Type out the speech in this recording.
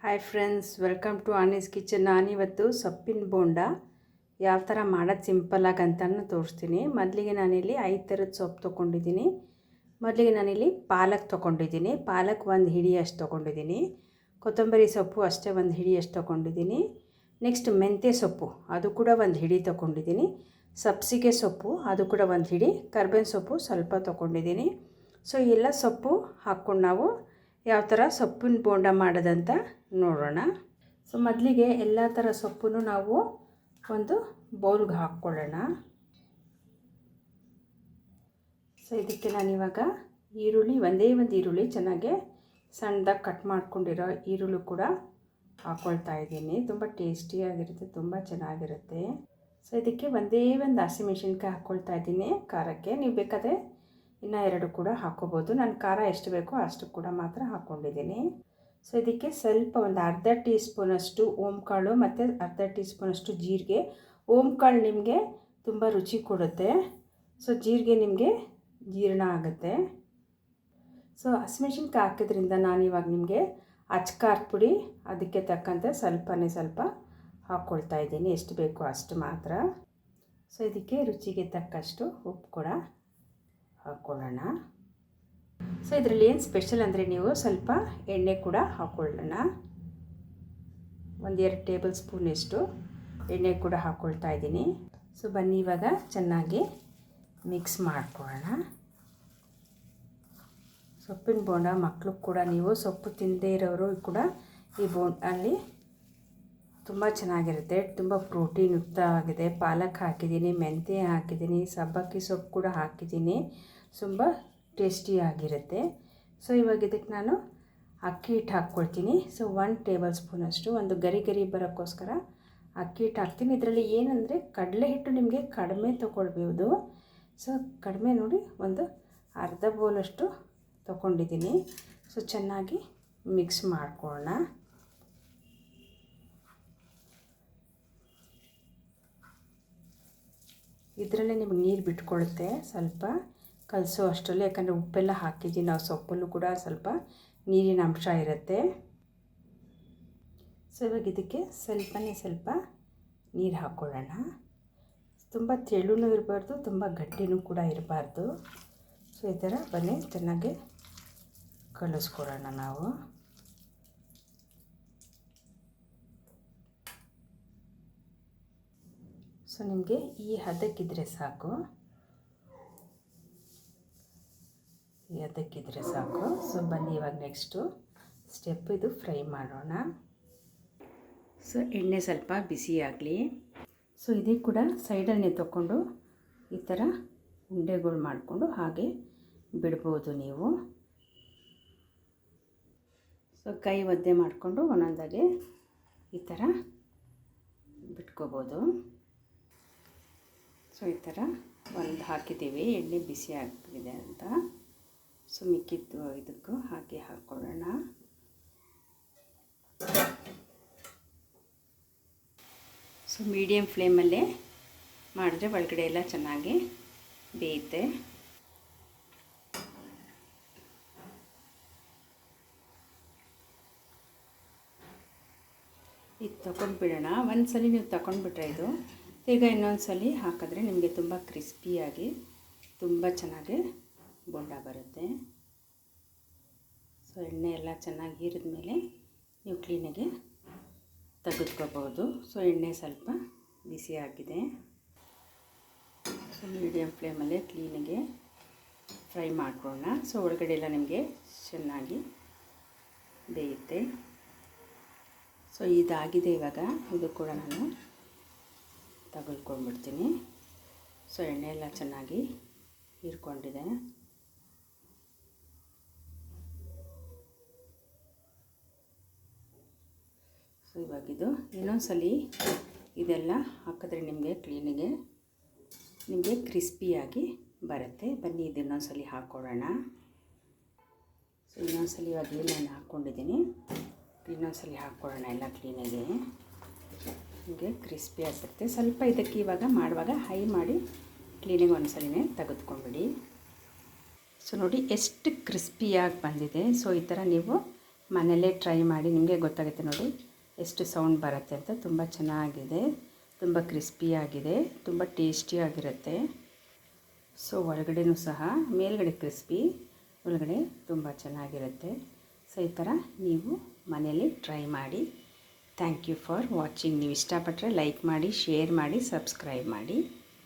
Hi friends, welcome to Annie's kitchen. ನಾನಿವತ್ತು ಸೊಪ್ಪಿನ ಬೋಂಡ ಯಾವ ಥರ ಮಾಡೋದು ಸಿಂಪಲ್ಲಾಗಿ ಅಂತಲೂ ತೋರಿಸ್ತೀನಿ. ಮೊದಲಿಗೆ ನಾನಿಲ್ಲಿ 5 ಥರದ ಸೊಪ್ಪು ತೊಗೊಂಡಿದ್ದೀನಿ. ಮೊದಲಿಗೆ ನಾನಿಲ್ಲಿ ಪಾಲಕ್ ತೊಗೊಂಡಿದ್ದೀನಿ. ಪಾಲಕ್ 1 ಹಿಡಿಯಷ್ಟು ತೊಗೊಂಡಿದ್ದೀನಿ. ಕೊತ್ತಂಬರಿ ಸೊಪ್ಪು ಅಷ್ಟೇ 1 ಹಿಡಿಯಷ್ಟು ತೊಗೊಂಡಿದ್ದೀನಿ. ನೆಕ್ಸ್ಟ್ ಮೆಂತ್ಯ ಸೊಪ್ಪು ಅದು ಕೂಡ 1 ಹಿಡಿ ತೊಗೊಂಡಿದ್ದೀನಿ. ಸಬ್ಸಿಗೆ ಸೊಪ್ಪು ಅದು ಕೂಡ 1 ಹಿಡಿ. ಕರ್ಬೇವಿನ ಸೊಪ್ಪು ಸ್ವಲ್ಪ ತೊಗೊಂಡಿದ್ದೀನಿ. ಸೊ ಎಲ್ಲ ಸೊಪ್ಪು ಹಾಕ್ಕೊಂಡು ನಾವು ಯಾವ ಥರ ಸೊಪ್ಪಿನ ಬೋಂಡ ಮಾಡೋದಂತ ನೋಡೋಣ. ಸೊ ಮೊದಲಿಗೆ ಎಲ್ಲ ಥರ ಸೊಪ್ಪನ್ನು ನಾವು ಒಂದು ಬೌಲ್ಗೆ ಹಾಕ್ಕೊಳ್ಳೋಣ. ಸೊ ಇದಕ್ಕೆ ನಾನಿವಾಗ ಒಂದೇ ಒಂದು ಈರುಳ್ಳಿ ಚೆನ್ನಾಗಿ ಸಣ್ಣದಾಗಿ ಕಟ್ ಮಾಡ್ಕೊಂಡಿರೋ ಈರುಳ್ಳಿ ಕೂಡ ಹಾಕ್ಕೊಳ್ತಾ ಇದ್ದೀನಿ. ತುಂಬ ಟೇಸ್ಟಿಯಾಗಿರುತ್ತೆ, ತುಂಬ ಚೆನ್ನಾಗಿರುತ್ತೆ. ಸೊ ಇದಕ್ಕೆ ಒಂದೇ ಒಂದು ಹಸಿಮೆಣಸಿನ್ಕಾಯಿ ಹಾಕ್ಕೊಳ್ತಾ ಇದ್ದೀನಿ ಖಾರಕ್ಕೆ. ನೀವು ಬೇಕಾದರೆ ಇನ್ನೂ 2 ಕೂಡ ಹಾಕ್ಕೋಬೋದು. ನಾನು ಖಾರ ಎಷ್ಟು ಬೇಕೋ ಅಷ್ಟು ಕೂಡ ಮಾತ್ರ ಹಾಕ್ಕೊಂಡಿದ್ದೀನಿ. ಸೊ ಇದಕ್ಕೆ ಸ್ವಲ್ಪ ಒಂದು ಅರ್ಧ ಟೀ ಸ್ಪೂನಷ್ಟು ಓಂಕಾಳು ಮತ್ತು ಅರ್ಧ ಟೀ ಸ್ಪೂನಷ್ಟು ಜೀರಿಗೆ. ಓಂಕಾಳು ನಿಮಗೆ ತುಂಬ ರುಚಿ ಕೊಡುತ್ತೆ. ಸೊ ಜೀರಿಗೆ ನಿಮಗೆ ಜೀರ್ಣ ಆಗುತ್ತೆ. ಸೊ ಹಸಿಮೆಣಸಿನ್ಕಾಯಿ ಹಾಕಿದ್ರಿಂದ ನಾನಿವಾಗ ನಿಮಗೆ ಅಚ್ಕಾರದ ಪುಡಿ ಅದಕ್ಕೆ ತಕ್ಕಂತೆ ಸ್ವಲ್ಪ ಹಾಕ್ಕೊಳ್ತಾ ಇದ್ದೀನಿ. ಎಷ್ಟು ಬೇಕೋ ಅಷ್ಟು ಮಾತ್ರ. ಸೊ ಇದಕ್ಕೆ ರುಚಿಗೆ ತಕ್ಕಷ್ಟು ಉಪ್ಪು ಕೂಡ ಹಾಕ್ಕೊಳ್ಳೋಣ. ಸೊ ಇದರಲ್ಲಿ ಏನು ಸ್ಪೆಷಲ್ ಅಂದರೆ ನೀವು ಸ್ವಲ್ಪ ಎಣ್ಣೆ ಕೂಡ ಹಾಕ್ಕೊಳ್ಳೋಣ. 1-2 ಟೇಬಲ್ ಸ್ಪೂನಷ್ಟು ಎಣ್ಣೆ ಕೂಡ ಹಾಕ್ಕೊಳ್ತಾ ಇದ್ದೀನಿ. ಸೊ ಬನ್ನಿ ಇವಾಗ ಚೆನ್ನಾಗಿ ಮಿಕ್ಸ್ ಮಾಡ್ಕೊಳ್ಳೋಣ. ಸೊಪ್ಪಿನ ಬೋಂಡ ಮಕ್ಕಳು ಕೂಡ, ನೀವು ಸೊಪ್ಪು ತಿನ್ನದೇ ಇರೋರು ಕೂಡ ಈ ಬೋಂಡಲ್ಲಿ ತುಂಬ ಚೆನ್ನಾಗಿರುತ್ತೆ. ತುಂಬ ಪ್ರೋಟೀನ್ ಯುಕ್ತ ಆಗಿದೆ. ಪಾಲಕ್ ಹಾಕಿದ್ದೀನಿ, ಮೆಂತ್ಯ ಹಾಕಿದ್ದೀನಿ, ಸಬ್ಬಕ್ಕಿ ಸೊಪ್ಪು ಕೂಡ ಹಾಕಿದ್ದೀನಿ. ತುಂಬ ಟೇಸ್ಟಿಯಾಗಿರುತ್ತೆ. ಸೊ ಇವಾಗ ಇದಕ್ಕೆ ನಾನು ಅಕ್ಕಿ ಹಿಟ್ಟು ಹಾಕ್ಕೊಳ್ತೀನಿ. ಸೊ 1 ಟೇಬಲ್ ಸ್ಪೂನಷ್ಟು, ಒಂದು ಗರಿ ಬರೋಕ್ಕೋಸ್ಕರ ಅಕ್ಕಿ ಹಿಟ್ಟು ಹಾಕ್ತೀನಿ. ಇದರಲ್ಲಿ ಏನಂದರೆ ಕಡಲೆ ಹಿಟ್ಟು ನಿಮಗೆ ಕಡಿಮೆ ತೊಗೊಳ್ಬೋದು. ಸೊ ಕಡಿಮೆ ನೋಡಿ ಒಂದು ಅರ್ಧ ಬೌಲಷ್ಟು ತೊಗೊಂಡಿದ್ದೀನಿ. ಸೊ ಚೆನ್ನಾಗಿ ಮಿಕ್ಸ್ ಮಾಡ್ಕೊಳ್ಳೋಣ. ಇದರಲ್ಲೇ ನಿಮಗೆ ನೀರು ಬಿಟ್ಕೊಳ್ಳುತ್ತೆ ಸ್ವಲ್ಪ ಕಲಸೋ ಅಷ್ಟರಲ್ಲಿ. ಯಾಕಂದರೆ ಉಪ್ಪೆಲ್ಲ ಹಾಕಿದ್ದೀವಿ ನಾವು, ಸೊಪ್ಪಲ್ಲೂ ಕೂಡ ಸ್ವಲ್ಪ ನೀರಿನ ಅಂಶ ಇರುತ್ತೆ. ಸೊ ಇವಾಗ ಇದಕ್ಕೆ ಸ್ವಲ್ಪ ನೀರು ಹಾಕ್ಕೊಳ್ಳೋಣ. ತುಂಬ ತೆಳುನೂ ಇರಬಾರ್ದು, ತುಂಬ ಗಟ್ಟಿನೂ ಕೂಡ ಇರಬಾರ್ದು. ಸೊ ಈ ಥರ ಬನ್ನಿ ಚೆನ್ನಾಗಿ ಕಲಿಸ್ಕೊಳ್ಳೋಣ ನಾವು. ಸೊ ನಿಮಗೆ ಈ ಹದಕ್ಕಿದ್ರೆ ಸಾಕು, ಸೊ ಬನ್ನಿ ಇವಾಗ ನೆಕ್ಸ್ಟು ಸ್ಟೆಪ್ ಇದು ಫ್ರೈ ಮಾಡೋಣ. ಸೊ ಎಣ್ಣೆ ಸ್ವಲ್ಪ ಬಿಸಿ ಆಗಲಿ. ಸೊ ಇದಕ್ಕೆ ಕೂಡ ಸೈಡಲ್ಲಿ ತೊಗೊಂಡು ಈ ಥರ ಉಂಡೆಗಳು ಮಾಡಿಕೊಂಡು ಹಾಗೆ ಬಿಡ್ಬೋದು ನೀವು. ಸೊ ಕೈ ಒದ್ದೆ ಮಾಡಿಕೊಂಡು ಒಂದೊಂದಾಗೆ ಈ ಥರ ಬಿಟ್ಕೋಬೋದು. ಸೊ ಈ ಥರ ಒಂದು ಹಾಕಿದ್ದೀವಿ, ಎಣ್ಣೆ ಬಿಸಿ ಆಗಿದೆ ಅಂತ. ಸೊ ಮಿಕ್ಕಿದ್ದು ಇದಕ್ಕೂ ಹಾಕಿ ಹಾಕ್ಕೊಳ್ಳೋಣ. ಸೊ ಮೀಡಿಯಮ್ ಫ್ಲೇಮಲ್ಲೇ ಮಾಡಿದ್ರೆ ಒಳಗಡೆ ಎಲ್ಲ ಚೆನ್ನಾಗಿ ಬೇಯುತ್ತೆ. ಇದು ತಗೊಂಡ್ಬಿಡೋಣ. ಒಂದು ಸಲ ನೀವು ತಗೊಂಡ್ಬಿಟ್ರೆ ಇದು ಈಗ ಇನ್ನೊಂದು ಸಲ ಹಾಕಿದ್ರೆ ನಿಮಗೆ ತುಂಬ ಕ್ರಿಸ್ಪಿಯಾಗಿ ತುಂಬ ಚೆನ್ನಾಗಿ ಬೋಂಡ ಬರುತ್ತೆ. ಸೊ ಎಣ್ಣೆ ಎಲ್ಲ ಚೆನ್ನಾಗಿ ಹೀರಿದ ಮೇಲೆ ನೀವು ಕ್ಲೀನಾಗಿ ತೆಗೆದುಕೋಬೋದು. ಸೊ ಎಣ್ಣೆ ಸ್ವಲ್ಪ ಬಿಸಿ ಆಗಿದೆ. ಸೊ ಮೀಡಿಯಮ್ ಫ್ಲೇಮಲ್ಲೇ ಕ್ಲೀನಾಗಿ ಫ್ರೈ ಮಾಡ್ಕೊಳ್ಳೋಣ. ಸೊ ಒಳಗಡೆ ಎಲ್ಲ ನಿಮಗೆ ಚೆನ್ನಾಗಿ ಬೇಯುತ್ತೆ. ಸೊ ಇದಾಗಿದೆ. ಇವಾಗ ಇದು ಕೂಡ ನಾನು ತೆಗೆದುಕೊಂಡ್ಬಿಡ್ತೀನಿ. ಸೊ ಎಣ್ಣೆ ಎಲ್ಲ ಚೆನ್ನಾಗಿ ಹೀರ್ಕೊಂಡಿದೆ. ಸೊ ಇವಾಗಿದು ಇನ್ನೊಂದ್ಸಲ ಇದೆಲ್ಲ ಹಾಕಿದ್ರೆ ನಿಮಗೆ ಕ್ಲೀನಿಗೆ ನಿಮಗೆ ಕ್ರಿಸ್ಪಿಯಾಗಿ ಬರುತ್ತೆ. ಬನ್ನಿ ಇದು ಇನ್ನೊಂದ್ಸಲ ಹಾಕ್ಕೊಳ್ಳೋಣ. ಸೊ ಇನ್ನೊಂದ್ಸಲ ಇವಾಗ ನಾನು ಹಾಕ್ಕೊಂಡಿದ್ದೀನಿ, ಇನ್ನೊಂದ್ಸಲ ಹಾಕ್ಕೊಳ್ಳೋಣ ಎಲ್ಲ ಕ್ಲೀನಾಗಿ. ನಿಮಗೆ ಕ್ರಿಸ್ಪಿ ಆಗಿರುತ್ತೆ. ಸ್ವಲ್ಪ ಇದಕ್ಕೆ ಇವಾಗ ಮಾಡುವಾಗ ಹೈ ಮಾಡಿ ಕ್ಲೀನಾಗಿ ಒಂದ್ಸಲಿನೇ ತೆಗೆದುಕೊಂಡ್ಬಿಡಿ. ಸೊ ನೋಡಿ ಎಷ್ಟು ಕ್ರಿಸ್ಪಿಯಾಗಿ ಬಂದಿದೆ. ಸೊ ಈ ಥರ ನೀವು ಮನೆಯಲ್ಲೇ ಟ್ರೈ ಮಾಡಿ, ನಿಮಗೆ ಗೊತ್ತಾಗುತ್ತೆ ನೋಡಿ ಎಷ್ಟು ಸೌಂಡ್ ಬರುತ್ತೆ ಅಂತ. ತುಂಬ ಚೆನ್ನಾಗಿದೆ, ತುಂಬ ಕ್ರಿಸ್ಪಿಯಾಗಿದೆ, ತುಂಬ ಟೇಸ್ಟಿಯಾಗಿರುತ್ತೆ. ಸೊ ಒಳಗಡೆನೂ ಸಹ ಮೇಲ್ಗಡೆ ಕ್ರಿಸ್ಪಿ, ಒಳಗಡೆ ತುಂಬ ಚೆನ್ನಾಗಿರುತ್ತೆ. ಸೊ ಈ ಥರ ನೀವು ಮನೆಯಲ್ಲಿ ಟ್ರೈ ಮಾಡಿ. Thank you for watching. ನೀವು ಇಷ್ಟಪಟ್ಟರೆ ಲೈಕ್ ಮಾಡಿ, ಶೇರ್ ಮಾಡಿ, ಸಬ್ಸ್ಕ್ರೈಬ್ ಮಾಡಿ.